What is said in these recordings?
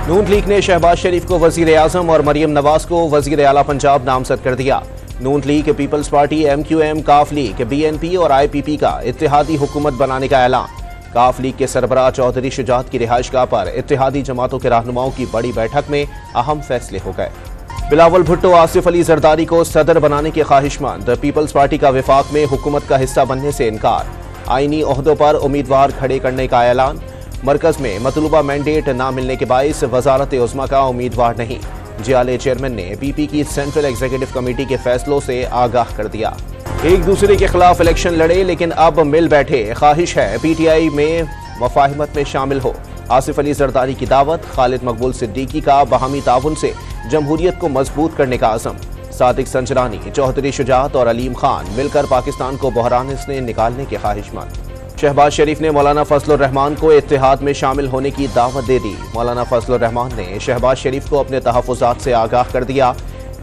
नून league ने शहबाज शरीफ को वजीर आजम और मरियम नवाज को वजीर आला पंजाब नामजद कर दिया। नून लीग, पीपल्स पार्टी, MQM, काफ लीग, BNP और IPP का इत्तेहादी हुकूमत बनाने का ऐलान। काफ लीग के सरबराह चौधरी शुजात की रिहाइशगाह पर इत्तेहादी जमातों के रहनुमाओं की बड़ी बैठक में अहम फैसले हो गए। बिलावल भुट्टो आसिफ अली जरदारी को सदर बनाने के ख्वाहिशमंद। पीपल्स पार्टी का वफाक में हुकूमत का हिस्सा बनने से इनकार। आईनी ओहदों पर उम्मीदवार खड़े करने का ऐलान। मरकज में मतलूबा मैंडेट न मिलने के बाइस वजारत उज़्मा का उम्मीदवार नहीं। जियाले चेयरमैन ने PP की सेंट्रल एग्जीक्यूटिव कमेटी के फैसलों से आगाह कर दिया। एक दूसरे के खिलाफ इलेक्शन लड़े लेकिन अब मिल बैठे। ख्वाहिश है PTI में मफाहिमत में शामिल हो। आसिफ अली जरदारी की दावत। खालिद मकबूल सिद्दीकी का बाहमी ताउन से जमहूरियत को मजबूत करने का अज़म। सादिक संजरानी, चौधरी शुजात और अलीम खान मिलकर पाकिस्तान को बहरान से निकालने के ख्वाहिशमंद। शहबाज शरीफ ने मौलाना फजलुर रहमान को इत्तेहाद में शामिल होने की दावत दे दी। मौलाना फजलुर रहमान ने शहबाज शरीफ को अपने तहफ़्फ़ुज़ात से आगाह कर दिया।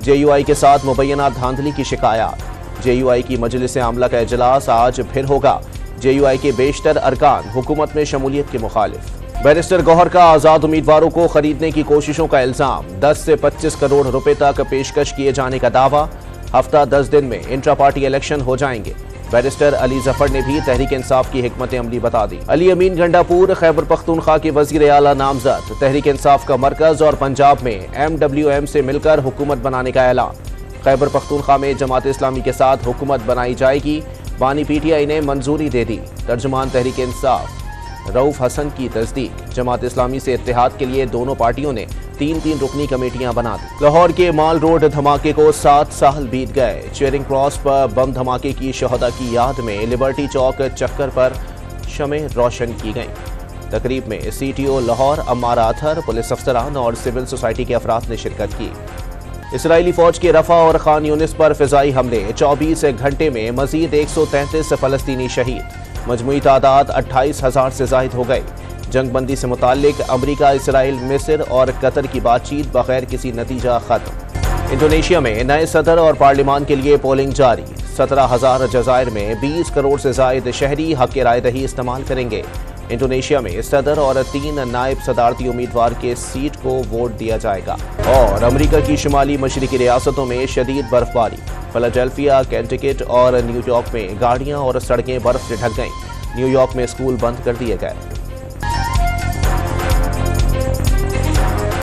JUI के साथ मुबैना धांधली की शिकायत। JUI की मजलिस आमला का इजलास आज फिर होगा। JUI के बेशतर अरकान हुकूमत में शमूलियत के मुखालिफ। बैरिस्टर गौहर का आज़ाद उम्मीदवारों को खरीदने की कोशिशों का इल्ज़ाम। 10 से 25 करोड़ रुपए तक पेशकश किए जाने का दावा। हफ्ता 10 दिन में इंट्रा पार्टी इलेक्शन हो जाएंगे। बैरिस्टर अली जफर ने भी तहरीक इंसाफ की हिकमत अमली बता दी। अली अमीन गंडापुर खैबर पख्तूनख्वा के वजीर आला नामजद। तहरीक इंसाफ का मरकज और पंजाब में MWM से मिलकर हुकूमत बनाने का ऐलान। खैबर पख्तूनख्वा में जमात इस्लामी के साथ हुकूमत बनाई जाएगी। बानी PTI ने मंजूरी दे दी। तर्जुमान तहरीक इंसाफ रऊफ हसन की तस्दीक। जमात इस्लामी से इत्तेहाद के लिए दोनों पार्टियों ने 3-3 रुकनी कमेटियां बना दी। लाहौर के माल रोड धमाके को 7 साल बीत गए। चेयरिंग क्रॉस पर बम धमाके की शहदा की याद में लिबर्टी चौक चक्कर पर शमें रोशन की गईं। तकरीब में CTO लाहौर अम्मार आथर, पुलिस अफसरान और सिविल सोसाइटी के अफराद ने शिरकत की। इसराइली फौज के रफा और खान यूनिस पर फिजाई हमले। 24 घंटे में मजीद 133 फलस्तीनी शहीद। मजमूई तादाद 28,000 से जायद हो गई। जंगबंदी से मुताल्लिक अमरीका, इसराइल, मिस्र और कतर की बातचीत बगैर किसी नतीजा खत्म। इंडोनेशिया में नए सदर और पार्लिमान के लिए पोलिंग जारी। 17,000 जजायर में 20 करोड़ से जायद शहरी हक राय दही इस्तेमाल करेंगे। इंडोनेशिया में सदर और 3 नायब सदारती उम्मीदवार के सीट को वोट दिया जाएगा। और अमरीका की शुमाली मशरिकी रियासतों में शदीद बर्फबारी। फिलाडेल्फिया, कैंटकिट और न्यूयॉर्क में गाड़ियां और सड़कें बर्फ से ढक गईं। न्यूयॉर्क में स्कूल बंद कर दिए गए।